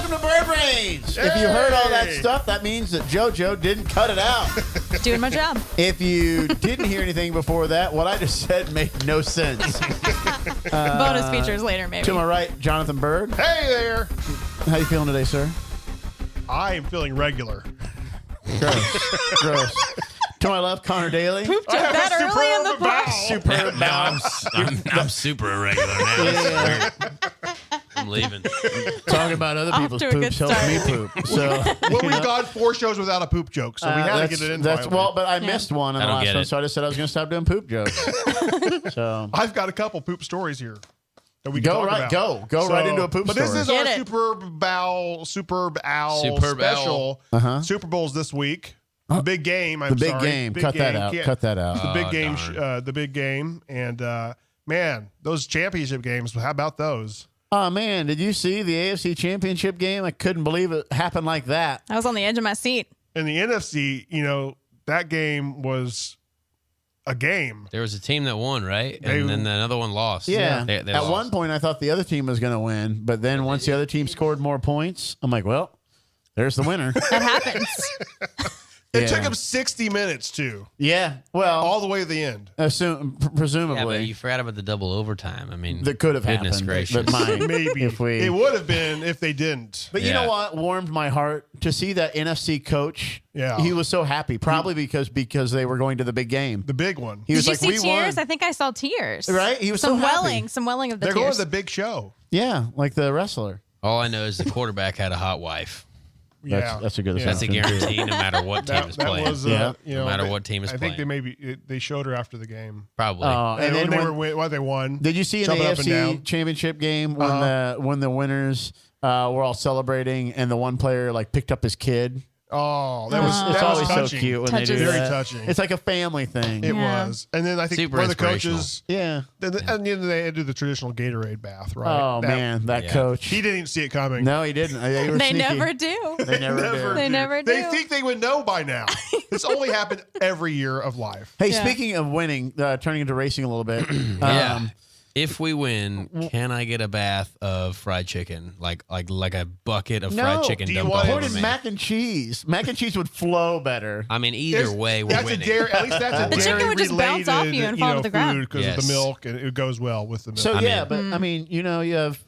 Welcome to Byrd Brains. If you heard all that stuff, that means that JoJo didn't cut it out. Doing my job. If you didn't hear anything before that, what I just said made no sense. Bonus features later, maybe. To my right, Jonathan Byrd. Hey there. How you feeling today, sir? I am feeling regular. Gross. To my left, Conor Daly. Poop joke that early in the book. Superb No, I'm super irregular now. This is weird. I'm leaving. Talking about other Off people's to a good poops helps start. me poop. So, Well, we've gone 4 shows without a poop joke, so we had to get it in. That's finally. but I missed one in the I don't last get one, it. so I just said I was going to stop doing poop jokes. So I've got a couple poop stories here that we can go talk right, about. go right into a poop But story. this is Get our it. Superb Owl Superb special. Uh-huh. Super Bowl's this week. The big game. I'm the big sorry. game. Big Cut that game. out. Can't- Cut that out. The big game. darn. The big game. And man, those championship games. How about those? Oh man, did you see the AFC Championship game? I couldn't believe it happened like that. I was on the edge of my seat. In the NFC, that game was a game. There was a team that won, right? They- And then another one lost. Yeah. They At lost. one point, I thought the other team was going to win, but then once the other team scored more points, I'm like, well, there's the winner. That happens. It Yeah. took them 60 minutes too, Yeah. Well, all the way to the end. presumably. Yeah, but you forgot about the double overtime. I mean, that could have goodness happened. gracious. But might, Maybe if we. it would have been if they didn't. But you Yeah. know what warmed my heart to see that NFC coach. Yeah. He was so happy, probably because they were going to the big game. The big one. He Did was you like, see "We tears? won." I think I saw tears. Right? He was some so happy. welling, some welling of the They're going tears. to the big show. Yeah, like the wrestler. all I know is the quarterback had a hot wife. Yeah, That's a good That's a assumption. guarantee, no matter what team is that playing. was Yeah. No matter what team is I think playing. they showed her after the game. Probably. And then They won. did you see in the Jumping up and AFC down. Championship game when the winners were all celebrating and the one player like picked up his kid? Oh, that was It's that was always touching. so cute when they do Touches. Very that. touching. It's like a family thing. It Yeah. was, and then I think Super one of the inspirational. coaches. Yeah. And then they do the traditional Gatorade bath, right? Oh man, that yeah. coach. He didn't even see it coming. No, he didn't. They, were They sneaky. never do. They never do. They never They do. think they would know by now. This only happened every year of life. Hey, Yeah. speaking of winning, turning into racing a little bit. yeah. If we win, can I get a bath of fried chicken, like a bucket of fried chicken Do you dumped want all it over Put in me? mac and cheese. Mac and cheese would flow better. I mean, either way, we're That's winning. a dairy. At least that's a The chicken dairy would just bounce off you and fall to the ground. because of the milk, and it goes well with the milk. So I'm yeah, in. but I mean, you have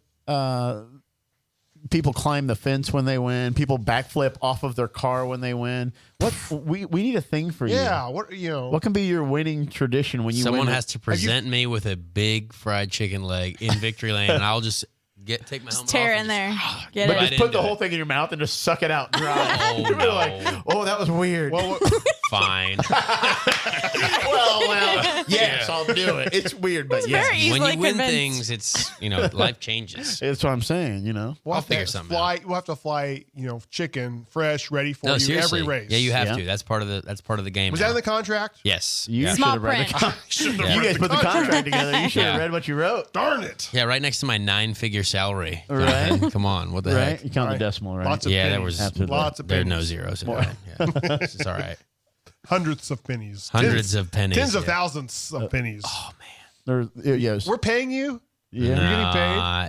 people climb the fence when they win. People backflip off of their car when they win. What we need a thing for you. yeah, What can be your winning tradition when you Someone win? has to present me with a big fried chicken leg in victory lane, and I'll just take my helmet Tear off in and there. just- Get But it. Right just put the into whole it. thing in your mouth and just suck it out dry. Oh, You'll be no. like, oh, that was weird. Well, Fine. well, yes, I'll do it. It's weird, but yes. very When easily you win convinced. things, it's life changes. That's what I'm saying, we'll I'll have figure to something fly. We'll have to fly. Chicken fresh, ready for No, you seriously. every race. Yeah, you have Yeah. to. That's part of the game. Was now. that in the contract? Yes. You yeah. should Small have read the print. Shouldn't have Yeah. You read guys put the contract together. You should have Yeah. read what you wrote. Darn it! Yeah, right next to my 9-figure salary. Right. Jonathan. Come on, what the Right? heck? You count Right. the decimal, right? Lots of Yeah, there pennies. was Absolutely. Lots of there are no pennies. zeros in it. Yeah. It's all right. Hundreds of pennies. Hundreds of pennies. Tens of yeah. thousands of pennies. Oh There, yes. We're paying you. Yeah. You're getting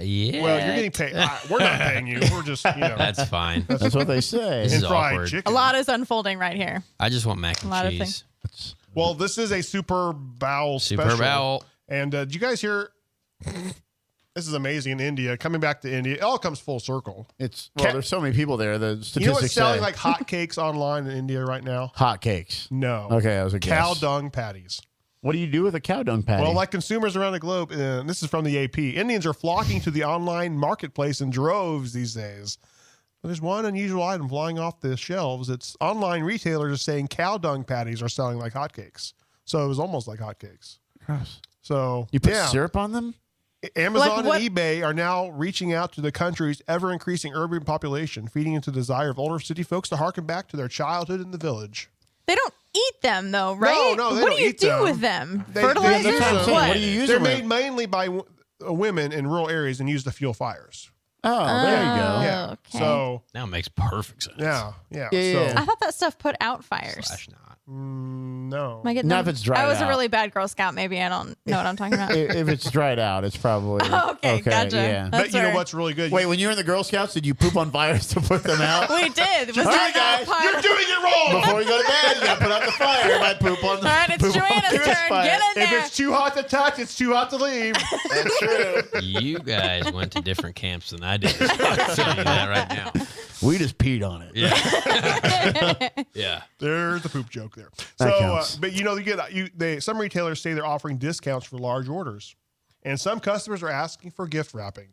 paid. Yeah. Well, you're getting paid. We're not paying you. We're just That's fine. That's what they say. This and is fried awkward. chicken. A lot is unfolding right here. I just want mac and lot of cheese. Well, this is a Super Bowl Super special. Bowl. And did you guys hear? This is amazing in India. Coming back to India, it all comes full circle. There's so many people there. The statistics You know what's selling say like hotcakes online in India right now? hot cakes. No. Okay, that was a Cow guess. dung patties. What do you do with a cow dung patty? Well, like consumers around the globe, this is from the AP, Indians are flocking to the online marketplace in droves these days. But there's one unusual item flying off the shelves. It's online retailers are saying cow dung patties are selling like hotcakes. So it was almost like hotcakes. Gross. So You put yeah. syrup on them? Amazon Like what- and eBay are now reaching out to the country's ever-increasing urban population, feeding into the desire of older city folks to harken back to their childhood in the village. They don't eat them though, right? no, they what don't do you eat do them. with them? They- Fertilizers? that's what I'm saying. What? What do you use They're them with? made mainly by women in rural areas and used to fuel fires. Oh, there you go. Yeah. okay. So, Now it makes perfect sense. yeah. Yeah, So, yeah. I thought that stuff put out fires. Slash not. No. Am I getting Not them? if it's dried I was out. a really bad Girl Scout. Maybe I don't know what I'm talking about. If it's dried out, it's probably Okay, gotcha. Yeah. That's But you know right. what's really good? Wait, when you were in the Girl Scouts, did you poop on fires to put them out? We did. Was All that right, guys, not part You're of- doing it wrong. Before you go to bed, you gotta put out the fire. Everybody poop on the. All right, it's poop on Joanna's the turn. fire. Get in If there. it's too hot to touch, it's too hot to leave. That's true. You guys went to different camps than I did. I'll tell you that right now. We just peed on it. Yeah. Yeah. There's the poop joke there. That So, counts. but you know, some retailers say they're offering discounts for large orders, and some customers are asking for gift wrapping.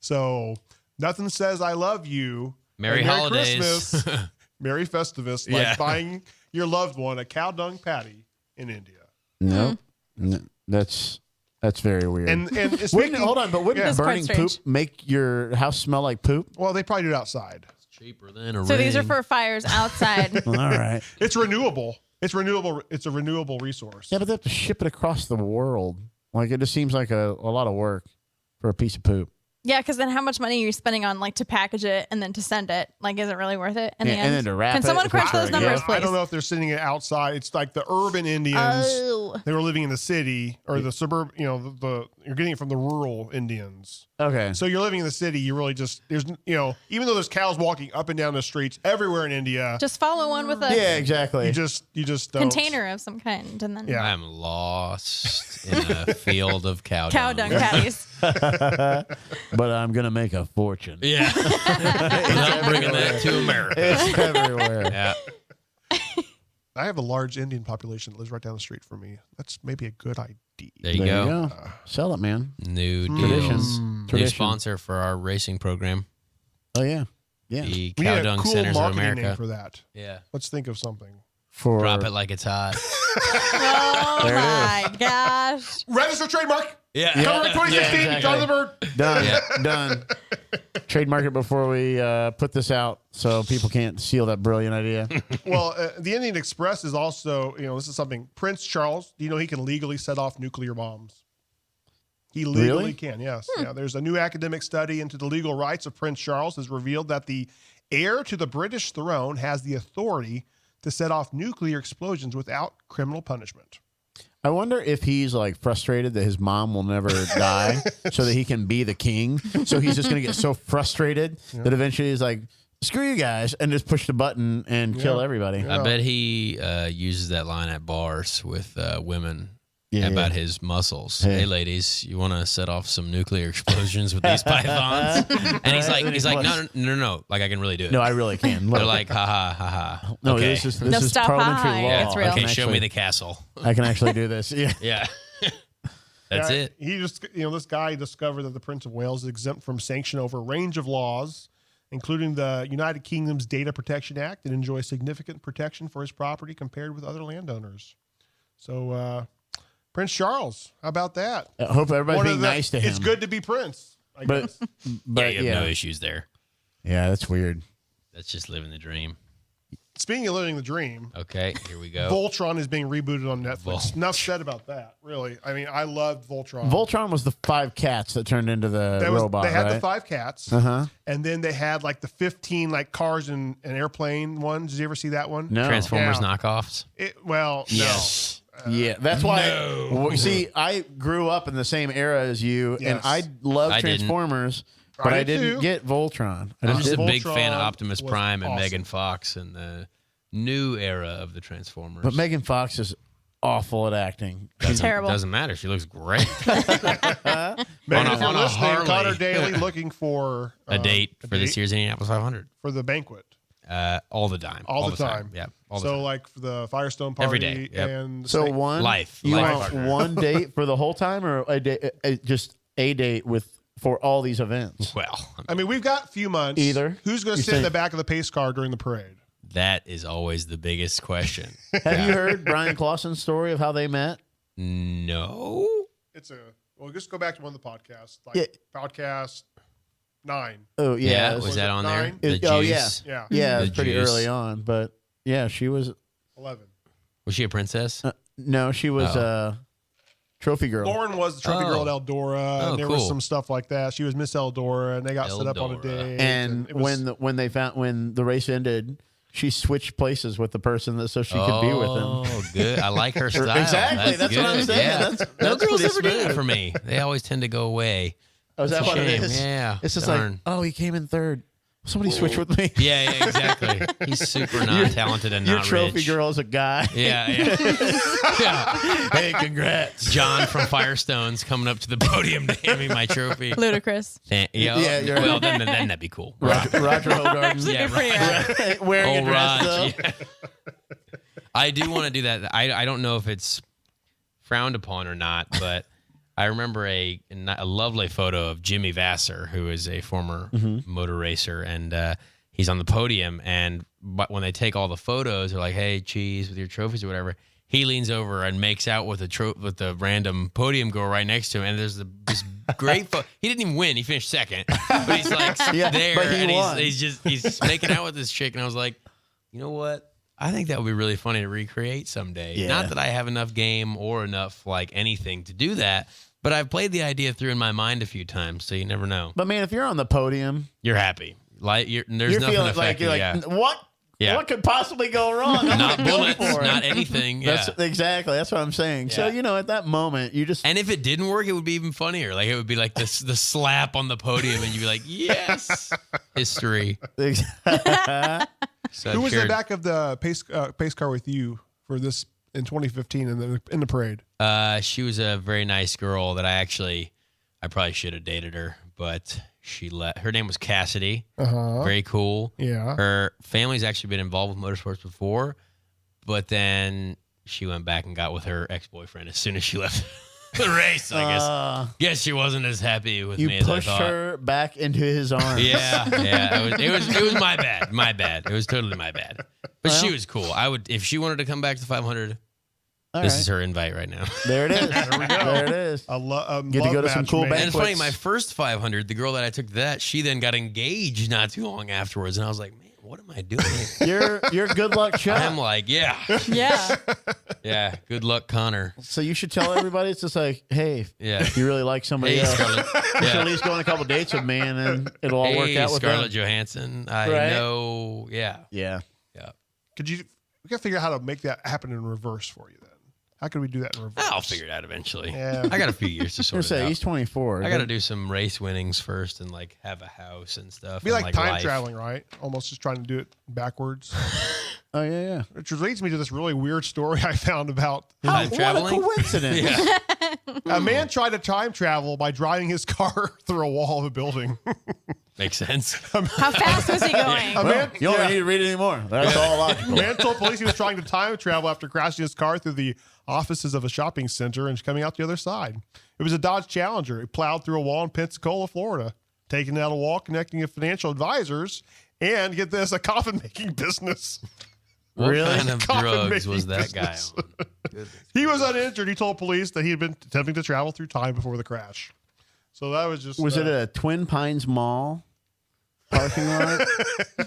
So nothing says "I love you," Merry and holidays. Christmas, Merry Festivus, like Yeah. buying your loved one a cow dung patty in India. No, that's very weird. And wouldn't, speaking, hold on, but wouldn't Yeah. That's quite burning poop strange. make your house smell like poop? well, they probably do it outside. Cheaper than a So these are ring. for fires outside. All right. It's renewable. It's renewable. It's a renewable resource. Yeah, but they have to ship it across the world. Like it just seems like a lot of work for a piece of poop. Yeah, because then how much money are you spending on like to package it and then to send it? Like, is it really worth it in the Yeah, end? and then to wrap Can it someone if crunch it's those for a numbers, gift. please? I don't know if they're sending it outside. It's like the urban Indians. Oh, They were living in the city or the suburb. You know, you're getting it from the rural Indians. Okay. So you're living in the city. You really just even though there's cows walking up and down the streets everywhere in India, just follow one with a Yeah, exactly. you just don't. container of some kind, and then Yeah. I'm lost in a field of cow dung patties. But I'm gonna make a fortune. Yeah. I'm bringing that to America. It's everywhere. Yeah. I have a large Indian population that lives right down the street from me. That's maybe a good idea. There you There go. you go. Sell it, man. New Tradition. deals. New Tradition. sponsor for our racing program. Oh yeah. Yeah. The We Cow need a Dung cool Centers of marketing name America. for that. Yeah. Let's think of something. For Drop it like it's hot. Oh There it my gosh! Register trademark. Yeah. Copyright 2016. Yeah, exactly. John the Bird. done. Yeah. Done. Trademark it before we put this out, so people can't steal that brilliant idea. Well, the Indian Express is also, this is something. Prince Charles, do you know he can legally set off nuclear bombs? He legally Really? can, yes. Yeah, there's a new academic study into the legal rights of Prince Charles has revealed that the heir to the British throne has the authority to set off nuclear explosions without criminal punishment. I wonder if he's like frustrated that his mom will never die, so that he can be the king. So he's just gonna get so frustrated that eventually he's like, "Screw you guys," and just push the button and kill everybody. Yeah. I bet he uses that line at bars with women Yeah. about his muscles. Yeah. Hey, ladies, you want to set off some nuclear explosions with these pythons? And he's like, no, like I can really do it. No, I really can. They're Look, like, ha ha ha ha. No, okay. this No, is stop, parliamentary hi. law. Yeah, it's real. I can Okay, show me actually- the castle. I can actually do this. Yeah. Yeah. That's Yeah, it. He just, this guy discovered that the Prince of Wales is exempt from sanction over a range of laws, including the United Kingdom's Data Protection Act, and enjoys significant protection for his property compared with other landowners. So, Prince Charles, how about that? I hope everybody's One of being the- nice to him. It's good to be Prince, I but guess. but You have no issues there. yeah, that's weird. That's just living the dream. Speaking of living the dream, Okay, here we go. Voltron is being rebooted on Netflix. Voltron. Enough said about that, really. I mean, I loved Voltron. Voltron was the 5 cats that turned into the robot. They had right? the 5 cats, Uh-huh. and then they had like the 15 like cars and airplane ones. Did you ever see that one? No. Transformers Yeah. knockoffs. No. Yeah, that's why. Well, see, I grew up in the same era as you, and Yes. I loved I didn't. Transformers, but I I did didn't too. get Voltron. I I'm just just a didn't. big fan of Voltron Optimus was Prime and awesome. Megan Fox and the new era of the Transformers. But Megan Fox is awful at acting. Terrible. Doesn't matter. She looks great. Maybe On if a you're listening, Harley. Conor Daly looking for A date for this year's Indianapolis 500. for the banquet. All the time. All the time. Yeah. All the So time. like for the Firestone party Every day, yep. and So one Life. You Life want partner. one date for the whole time, or a date, just a date for all these events? Well, I mean, we've got a few months. Either. Who's going to You sit in say- the back of the pace car during the parade? that is always the biggest question. Have you heard Bryan Clauson's story of how they met? No. Just go back to one of the podcasts, like Yeah. podcast 9. Oh yeah, Yeah. it's- Was that on nine? there? The Oh, juice. Yeah, yeah, The it's pretty juice. early on, but yeah, she was. 11. Was she a princess? No, she was trophy girl. Lauren was the trophy girl at Eldora, Oh, and there was cool. some stuff like that. She was Miss Eldora, and they got set up on a Eldora. date. And it was- when the race ended, she switched places with the person so she could be with him. Oh, good. I like her style. Exactly. That's what I'm good. saying. Yeah. That's No girls pretty ever do that smooth. for me. They always tend to go away. Oh, is that It's a what it shame. is? Yeah. It's just Darn. like, oh, he came in third. Somebody switch with me. Yeah, exactly. He's super non-talented and Your not trophy rich. girl is a guy. Yeah. Yeah. Hey, congrats. John from Firestone's coming up to the podium to hand me my trophy. Ludicrous. Yeah, you're well, right. then that'd be cool. Roger Hogarden. Actually, Yeah, be pretty rad. Wearing a Old dress, Raj. though. Yeah. I do want to do that. I don't know if it's frowned upon or not, but I remember a lovely photo of Jimmy Vassar, who is a former motor racer, and he's on the podium. But when they take all the photos, they're like, "Hey, cheese with your trophies or whatever." He leans over and makes out with the random podium girl right next to him, and there's this great photo. He didn't even win; he finished second, but he's like Yeah, there, but he and won. he's making out with this chick, and I was like, you know what? I think that would be really funny to recreate someday. Yeah. Not that I have enough game or enough like anything to do that, but I've played the idea through in my mind a few times, so you never know. But man, if you're on the podium, You're happy. Like there's you're nothing feeling like affecting. you're like, what? Yeah. What could possibly go wrong? I'm Not gonna go bullets, for it. not anything. Yeah. That's exactly. That's what I'm saying. So Yeah. at that moment, you just And if it didn't work, it would be even funnier. Like it would be like the slap on the podium, and you'd be like, "Yes, history." So Who was in cheered. the back of the pace car with you for this in 2015 in the parade? She was a very nice girl that I probably should have dated her, but she let. Her name was Cassidy. Very cool. Yeah. Her family's actually been involved with motorsports before, but then she went back and got with her ex-boyfriend as soon as she left the race. So I guess she wasn't as happy with you me as I pushed thought. her back into his arms. Yeah. It was my bad. My bad. It was totally my bad. But she was cool. I would if she wanted to come back to 500. All This right. is her invite right now. There it is. There we go. There it is. Get Get to go to some cool And it's banquets. funny, my first 500, the girl that I took to that, she then got engaged not too long afterwards, and I was like, man, what am I doing here? You're good luck, Chuck. I'm like, yeah, Yeah. good luck, Connor. So you should tell everybody. It's just like, hey, Yeah. if you really like somebody Hey, else, Scarlett. you should at Yeah. least go on a couple dates with me, and then it'll all work Hey, out with Scarlett them. Johansson. I Right? know. Yeah. Yeah. We got to figure out how to make that happen in reverse for you then. How can we do that in reverse? I'll figure it out eventually. Yeah. I got a few years to I sort it say out. he's 24. I got to do some race winnings first and like have a house and stuff. Be and, like time life. traveling, right? Almost just trying to do it backwards. Oh yeah. Which leads me to this really weird story I found about Time What traveling? a coincidence. Yeah. a man tried to time travel by driving his car through a wall of a building. Makes sense. How fast was he going? A man, You don't need to read it anymore. That's all logical. man told police he was trying to time travel after crashing his car through the offices of a shopping center and coming out the other side. It was a Dodge Challenger. It plowed through a wall in Pensacola, Florida, taking out a wall connecting with financial advisors and, get this, a coffin-making business. What Really? kind of Coffin drugs was making that guy business. on? He was uninjured. He told police that he had been attempting to travel through time before the crash. So that was just... Was it a Twin Pines Mall parking lot?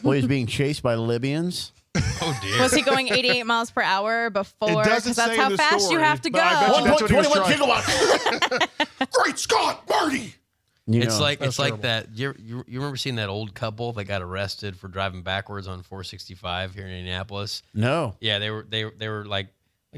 Well, he's being chased by Libyans. Oh dear. Was he going 88 miles per hour before? It doesn't Because that's say how in the fast you story, have to but I bet go. you that's what he was 1.21 trying. gigawatts. Great Scott, Marty! You It's know, like that's like terrible. that. You remember seeing that old couple that got arrested for driving backwards on 465 here in Indianapolis? no. Yeah, they were like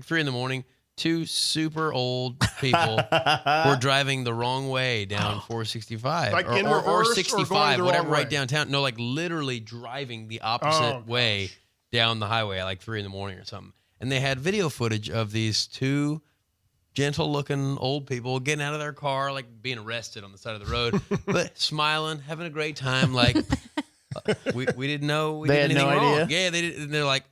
3 a.m. Two super old people were driving the wrong way down 465, Like in or reverse or going 65, the whatever, wrong right way? downtown. No, like literally driving the opposite Oh, way down the highway at like 3 a.m. or something. And they had video footage of these two gentle-looking old people getting out of their car, like being arrested on the side of the road, but smiling, having a great time. Like we didn't know we They did had anything no wrong. idea? Yeah, they did. And they're like,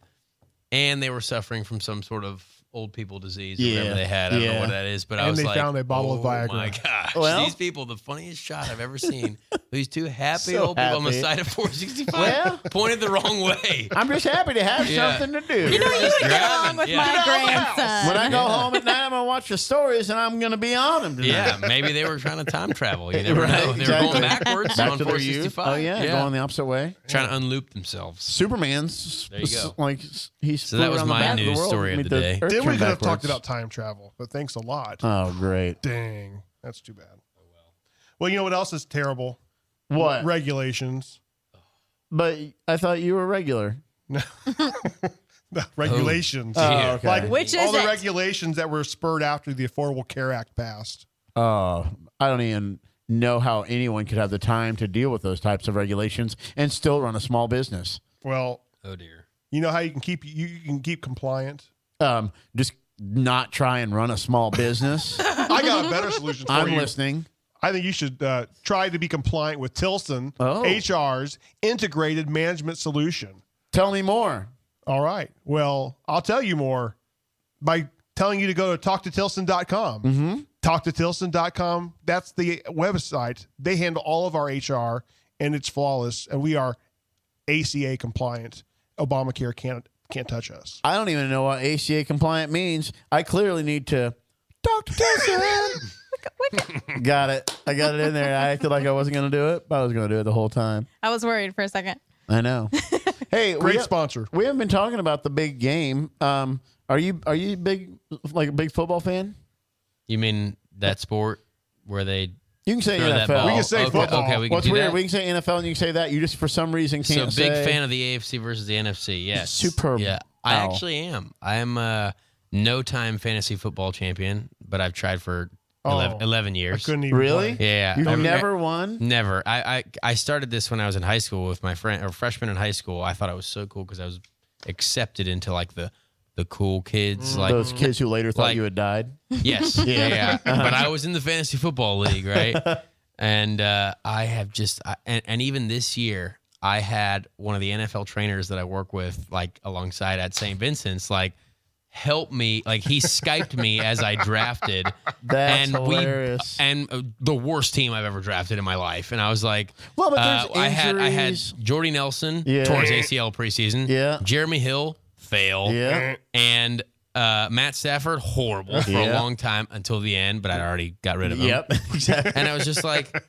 and they were suffering from some sort of old people disease or Yeah, whatever they had. I don't know yeah. what that is, but I And was they like, found a bottle of oh Viagra. my gosh, Well- these people, the funniest shot I've ever seen. These two happy So old people on the happy. side of 465 Well- pointed the wrong way. I'm just happy to have Yeah. something to do. You know, you Just would get driving, along with yeah. my Get out of the house. grandson. When I go home at night, I'm gonna watch the stories, and I'm gonna be on them tonight. Yeah, maybe they were trying to time travel. You never Right, know. They exactly. were going backwards Back on to their youth. 465. Oh yeah, going the opposite way. Trying to unloop themselves. Superman's There you go. like he's So that was my news story of the day. Then we could have talked about time travel, but thanks a lot. Oh great. Dang, that's too bad. Well, you know what else is terrible? What? Regulations. But I thought you were regular. The regulations. Oh, okay. Like Which all is the it? regulations that were spurred after the Affordable Care Act passed. Oh, I don't even know how anyone could have the time to deal with those types of regulations and still run a small business. Well, Oh dear. you know how you can keep compliant? Just not try and run a small business. I got a better solution for I'm you. listening. I think you should try to be compliant with Tilson Oh. HR's integrated management solution. Tell me more. All right. Well, I'll tell you more by telling you to go to talktotilson.com. Mm-hmm. Talktotilson.com. That's the website. They handle all of our HR, and it's flawless. And we are ACA compliant. Obamacare can't touch us. I don't even know what ACA compliant means. I clearly need to talk to Tilson. Got it. I got it in there. I acted like I wasn't going to do it, but I was going to do it the whole time. I was worried for a second. I know. Hey, Great sponsor. We haven't been talking about the big game. Are you big, like a big football fan? You mean that sport where they You can say throw that NFL. ball? We can say okay, football. Okay, we can What's do weird? that. We can say NFL and you can say that. You just for some reason can't So big say. fan of the AFC versus the NFC. Yes. Super Yeah, I Bowl. actually am. I am a no-time fantasy football champion, but I've tried for 11 I years. couldn't even Really? play. Yeah. You've I'm- never won? Never. I started this when I was in high school with my friend, or freshman in high school. I thought it was so cool because I was accepted into like the cool kids. Like Those kids who later thought like- you had died. yes, yeah. But I was in the fantasy football league, right? And I have just, and even this year, I had one of the NFL trainers that I work with, like alongside at St. Vincent's, like help me, like he Skyped me as I drafted. That's hilarious. And the worst team I've ever drafted in my life. And I was like, Well, but there's I had injuries. Jordy Nelson, Yeah. tore his ACL preseason. Yeah. Jeremy Hill, fail. Yeah. And Matt Stafford, horrible for a Yeah. long time until the end, but I'd already got rid of him. Yep. Exactly. And I was just like,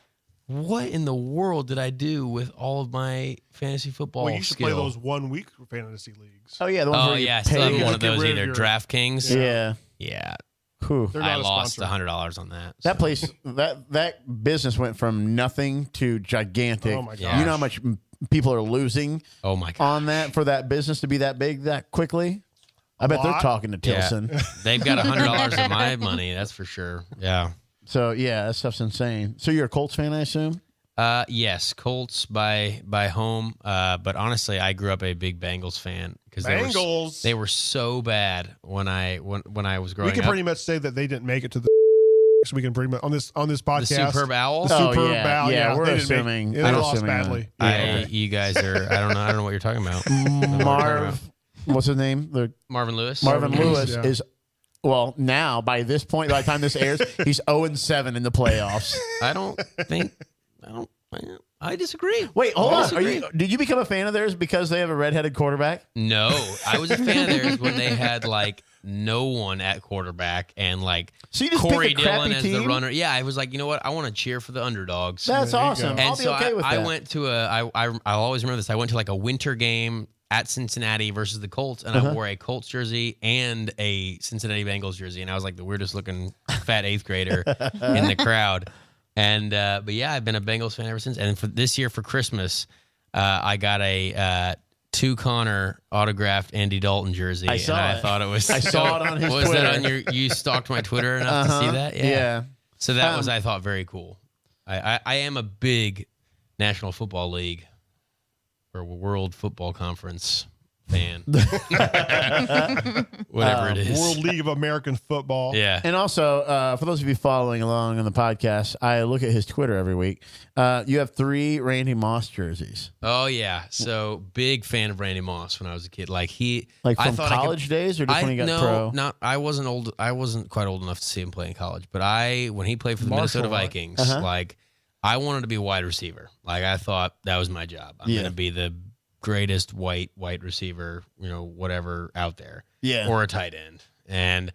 what in the world did I do with all of my fantasy football Well, you should skill? play those 1 week fantasy leagues. Oh yeah, the ones Oh where you yeah, I still pay. have one of Get those rid of either your- DraftKings. Yeah. Yeah, Whew. They're I not a lost sponsor. $100 on that. That place, that business went from nothing to gigantic. Oh, my gosh. You know how much people are losing Oh my god. on that for that business to be that big that quickly? I bet they're lot. talking to Yeah. Tilson. They've got $100 of my money, that's for sure. Yeah. So yeah, that stuff's insane. So you're a Colts fan, I assume? Yes, Colts by home. But honestly, I grew up a big Bengals fan because Bengals. they were so bad when I was growing We can up. pretty much say that they didn't make it to the. So we can pretty much on this The podcast. Superb Owls. The Oh, Superb yeah. Bowl. Yeah, we're they didn't make- assuming- they I'm lost assuming that. badly. Yeah. You guys are. I don't know what you're talking about. I don't know what you're talking Marv, about. what's his name? The Marvin Lewis. Marvin Lewis yeah. is. Well, now by this point, by the time this airs, he's 0-7 in the playoffs. I don't think. I disagree. Wait, hold I on. disagree. Did you become a fan of theirs because they have a redheaded quarterback? No, I was a fan of theirs when they had like no one at quarterback and like So you just Corey pick a crappy Dillon as the team? runner. Yeah, I was like, you know what? I want to cheer for the underdogs. That's There you awesome. go. I'll And be so okay with I that. went to I'll always remember this. I went to like a winter game at Cincinnati versus the Colts, and I wore a Colts jersey and a Cincinnati Bengals jersey, and I was like the weirdest looking fat 8th grader in the crowd. And but yeah, I've been a Bengals fan ever since. And for this year for Christmas, I got a to Conor autographed Andy Dalton jersey. I saw and I it. thought it was. I saw it on his Was that on Twitter. you stalked my Twitter enough to see that? Yeah. So that was, I thought, very cool. I am a big National Football League or World Football Conference fan. Whatever it is. World League of American Football. Yeah. And also, for those of you following along on the podcast, I look at his Twitter every week. You have 3 Randy Moss jerseys. Oh, yeah. So big fan of Randy Moss when I was a kid. Like Like I from thought I could- college days or just when he got pro? No, I wasn't old. I wasn't quite old enough to see him play in college. But when he played for the Marshall, Minnesota right? Vikings, Uh-huh. like I wanted to be a wide receiver. Like I thought that was my job. I'm Yeah. gonna be the greatest white receiver, whatever out there. Yeah. Or a tight end. And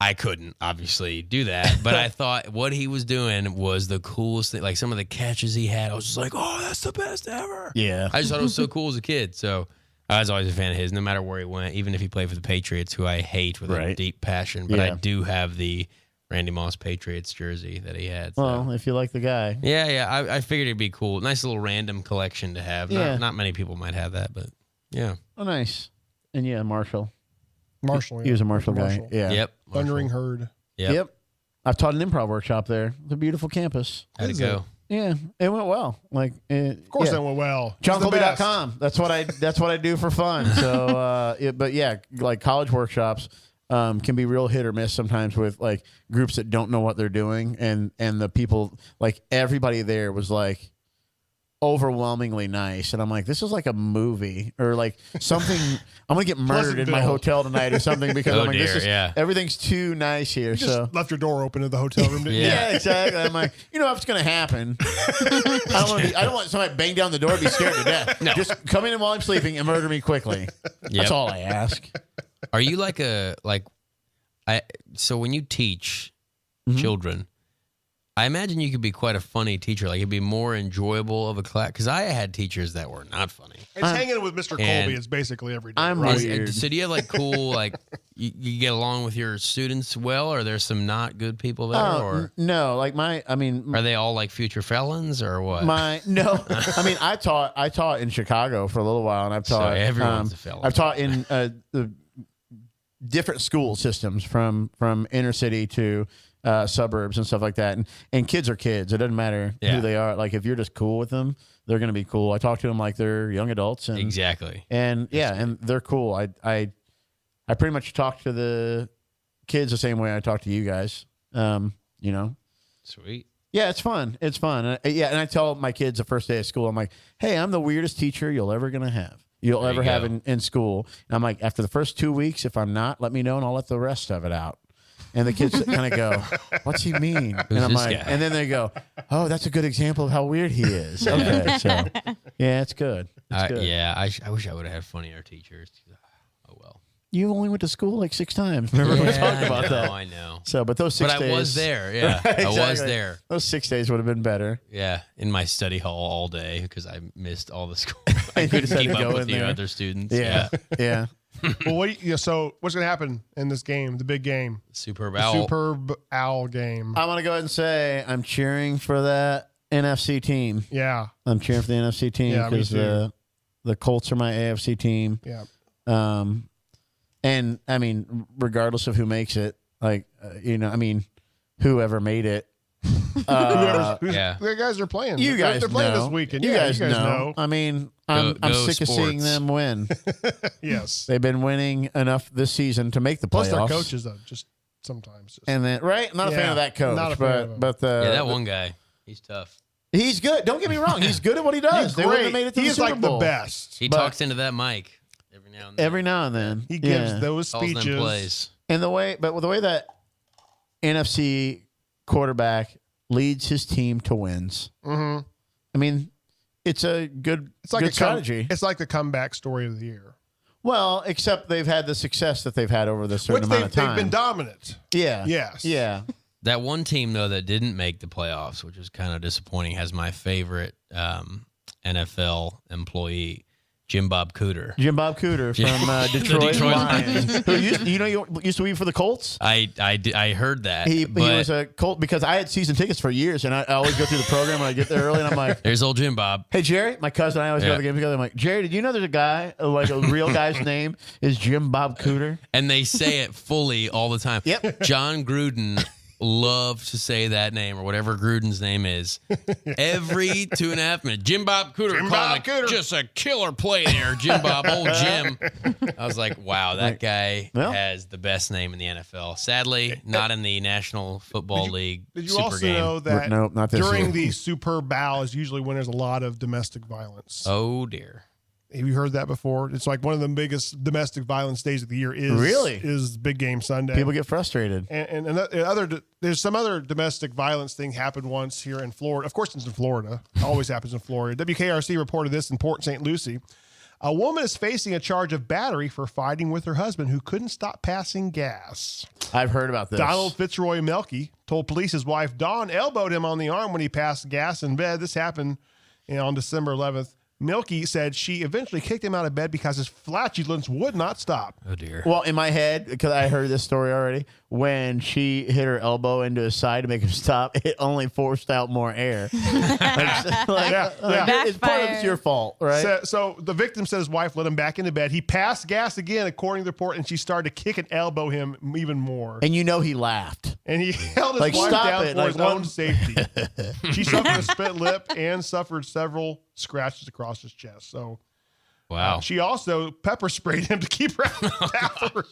I couldn't obviously do that, but I thought what he was doing was the coolest thing. Like some of the catches he had, I was just like, "Oh, that's the best ever." Yeah. I just thought it was so cool as a kid. So I was always a fan of his, no matter where he went, even if he played for the Patriots, who I hate with a Right. deep passion. But I Yeah. do have the Randy Moss Patriots jersey that he had. So. Well, if you like the guy. Yeah. I figured it'd be cool. Nice little random collection to have. Yeah. Not many people might have that, but Yeah. Oh, nice. And yeah, Marshall. Marshall. He was a Marshall guy. Marshall. Yeah. Yep. Thundering Herd. Yep. I've taught an improv workshop there. It's a beautiful campus. How'd it Is go? Yeah, it went well. Like, Of course, that went well. JohnColby.com. That's what I do for fun. So, but yeah, like college workshops can be real hit or miss sometimes with like groups that don't know what they're doing, and the people, like everybody there was like overwhelmingly nice, and I'm like, this is like a movie or like something. I'm gonna get murdered in my hotel tonight or something because I'm like, dear, this is everything's too nice here. You just left your door open in the hotel room. Didn't you? Yeah, exactly. I'm like, if it's gonna happen, I don't want somebody to bang down the door and be scared to death. No. Just come in while I'm sleeping and murder me quickly. That's all I ask. Are you so when you teach children, I imagine you could be quite a funny teacher. Like it'd be more enjoyable of a class. Because I had teachers that were not funny. It's hanging with Mr. Colby. It's basically every day. I'm right? weird. So do you have like cool, like you get along with your students well, or there's some not good people there? Or No, like are they all like future felons or what? No. I taught in Chicago for a little while, and I've taught everyone's a felon. I've taught in the different school systems from inner city to suburbs and stuff like that, and kids are kids. It doesn't matter who they are. Like if you're just cool with them, they're gonna be cool. I talk to them like they're young adults, and exactly. And and they're cool. I pretty much talk to the kids the same way I talk to you guys. Sweet. Yeah, it's fun. It's fun. And I tell my kids the first day of school, I'm like, hey, I'm the weirdest teacher you'll ever have in school. And I'm like, after the first 2 weeks, if I'm not, let me know and I'll let the rest of it out. And the kids kind of go, what's he mean? Who's and I'm this like, guy? and then they go, oh, that's a good example of how weird he is. Okay, so yeah, it's good. It's good. Yeah, I wish I would have had funnier teachers. Oh well. You only went to school like 6 times. Remember we talked about that? I know. So, but those 6 days. But I was there. Yeah, Right, I was exactly. there. Those 6 days would have been better. Yeah, in my study hall all day because I missed all the school. You I couldn't just had keep to up go with in the there. other students. Yeah. Yeah. Well, so what's going to happen in this game, the big game? Superb The Owl. Superb Owl game. I want to go ahead and say I'm cheering for that NFC team. Yeah. I'm cheering for the NFC team Yeah, me because too. the Colts are my AFC team. Yeah. And I mean, regardless of who makes it, like whoever made it. The guys are playing. You guys they're playing know. this weekend. You Yeah, guys know. I mean, I'm Go sick of seeing sports. them win. Yes. They've been winning enough this season to make the Plus, playoffs. their coaches, though, just sometimes. And then, right? I'm not a fan Yeah, of that coach, not a fan of him. but that one guy, he's tough. he's good. Don't get me wrong. He's good at what he does. He's They wouldn't have great. made it to He the is Super like Bowl. the best. He But- talks into that mic every now and then. Every now and then. He gives Yeah. those Calls them speeches. plays. And the way that NFC quarterback leads his team to wins. Mm-hmm. I mean, it's a good, It's like good strategy. It's like the comeback story of the year. Well, except they've had the success that they've had over this certain Which amount of time. they've been dominant. Yeah. Yes. Yeah. That one team, though, that didn't make the playoffs, which is kind of disappointing, has my favorite NFL employee, Jim Bob Cooter. Jim Bob Cooter from The Detroit, Detroit Lions. Who used to be for the Colts. I heard that. He but was a Colt because I had season tickets for years, and I always go through the program when I get there early, and I'm like, there's old Jim Bob. hey, Jerry, my cousin and I always go Yeah. to the game together. I'm like, Jerry, did you know there's a guy, like a real guy's name is Jim Bob Cooter? And they say it fully all the time. Yep. John Gruden loves to say that name or whatever Gruden's name is. Every 2.5 minutes. Jim Bob Cooter Jim calling Bob Cooter. just a killer play there. Jim Bob, old Jim. I was like, wow, that guy Well. has the best name in the NFL. Sadly, not in the National Football League Did you Super also game. know that Nope, not this during year. the Superb Bowl is usually when there's a lot of domestic violence? Oh, dear. Have you heard that before? It's like one of the biggest domestic violence days of the year is Big Game Sunday. People get frustrated. and there's some other domestic violence thing happened once here in Florida. Of course, it's in Florida. It always happens in Florida. WKRC reported this in Port St. Lucie. A woman is facing a charge of battery for fighting with her husband who couldn't stop passing gas. I've heard about this. Donald Fitzroy Melky told police his wife Dawn elbowed him on the arm when he passed gas in bed. This happened on December 11th. Milky said she eventually kicked him out of bed because his flatulence would not stop. Oh dear. Well, in my head, because I heard this story already, when she hit her elbow into his side to make him stop, it only forced out more air. It's part of it's your fault, right? So the victim said his wife let him back into bed. He passed gas again, according to the report, and she started to kick and elbow him even more. And he laughed. And he held his Like, wife stop down it. for Like, his one- own safety. She suffered a split lip and suffered several scratches across his chest. So Wow. she also pepper sprayed him to keep her out of the bathroom.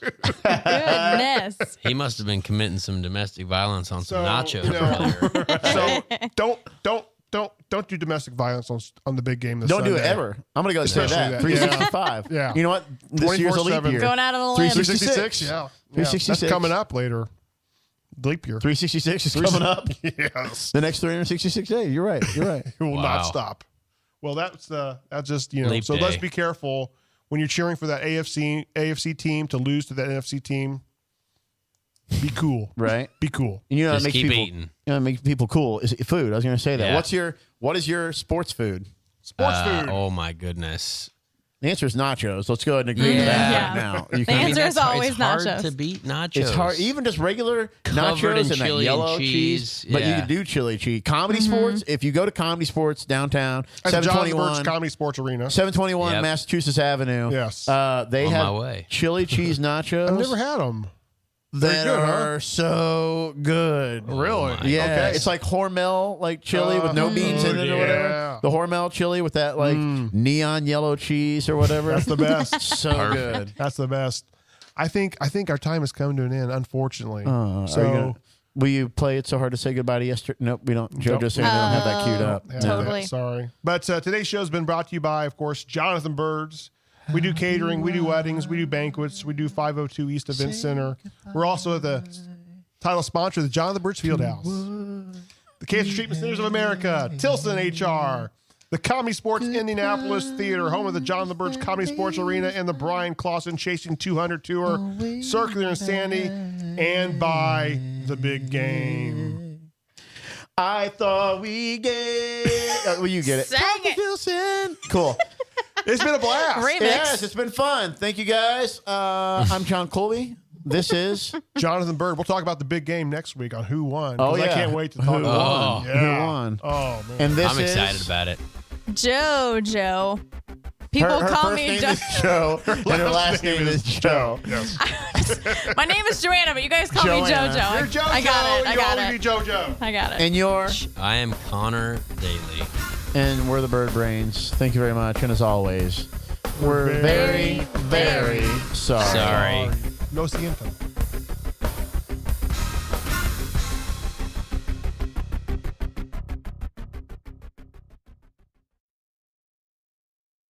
Goodness. He must have been committing some domestic violence on some nachos earlier. So don't do domestic violence on the big game this Don't do it Sunday. ever. I'm going to go say Especially that. that. 365. Yeah. You know what? This year's a leap 24/7. year. Going out on a limb. 366. Yeah. 366. That's coming up later. Leap year. 366 is coming up. Yes. The next 366 days. You're right. It will Wow. not stop. Well, that's just, Leap so let's day. be careful when you're cheering for that AFC team to lose to that NFC team. Be cool. Right? Be cool. And you know, Just that makes keep people, eating. You know, what makes people cool is food. I was going to say that. Yeah. What is your sports food? Sports food. Oh my goodness. The answer is nachos. Let's go ahead and agree to that Yeah. right now. You The can- answer is that's hard- always it's hard nachos. to beat nachos. It's hard, even just regular Covered nachos in and that chili yellow and cheese. cheese. But you Yeah. can do chili cheese. Comedy Sports. If you go to Comedy Sports downtown, At the Jonathan 721, Birch Comedy Sports Arena. 721 Yep. Massachusetts Avenue. Yes. they On my have way. chili cheese nachos. I've never had them. that good, huh? are so good. Really? my Yeah, Okay. it's like Hormel, like chili with no beans in it or yeah. whatever. The Hormel chili with that like neon yellow cheese or whatever. That's the best. so good. That's the best. I think our time has come to an end, unfortunately. Will you play It So Hard to Say Goodbye to Yesterday? Nope, we don't. Joe just saying they don't have that queued up. Yeah, Totally. Sorry. But today's show has been brought to you by, of course, Jonathan Bird's. We do catering, we do weddings, we do banquets, we do 502 East Event Center. We're also the title sponsor of the Jonathan Bird's Fieldhouse, the Cancer Treatment Centers of America, Tilson HR, the Comedy Sports Indianapolis Theater, home of the Jonathan Bird's Comedy Sports Arena and the Bryan Clauson Chasing 200 Tour, Circular and Sandy, and by the Big Game. I thought we get. Well, you get it. Sang it. Wilson. Cool. It's been a blast. Remix. Yes, it's been fun. Thank you guys. I'm John Colby. This is Jonathan Bird. We'll talk about the big game next week on who won. Oh, 'cause I yeah. can't wait to talk Who about won? it. Who won? Oh, man. and this I'm is excited about it. JoJo. People her call first me name Jo. is Joe, and her last name is Joe. Yes. My name is Joanna, but you guys call Joanna. me JoJo. You're JoJo. I got it. I You'll got always it. be JoJo. I got it. And you're, I am Conor Daly. and we're the Byrd Brains. Thank you very much. And as always, we're very, very sorry. Sorry. No siento.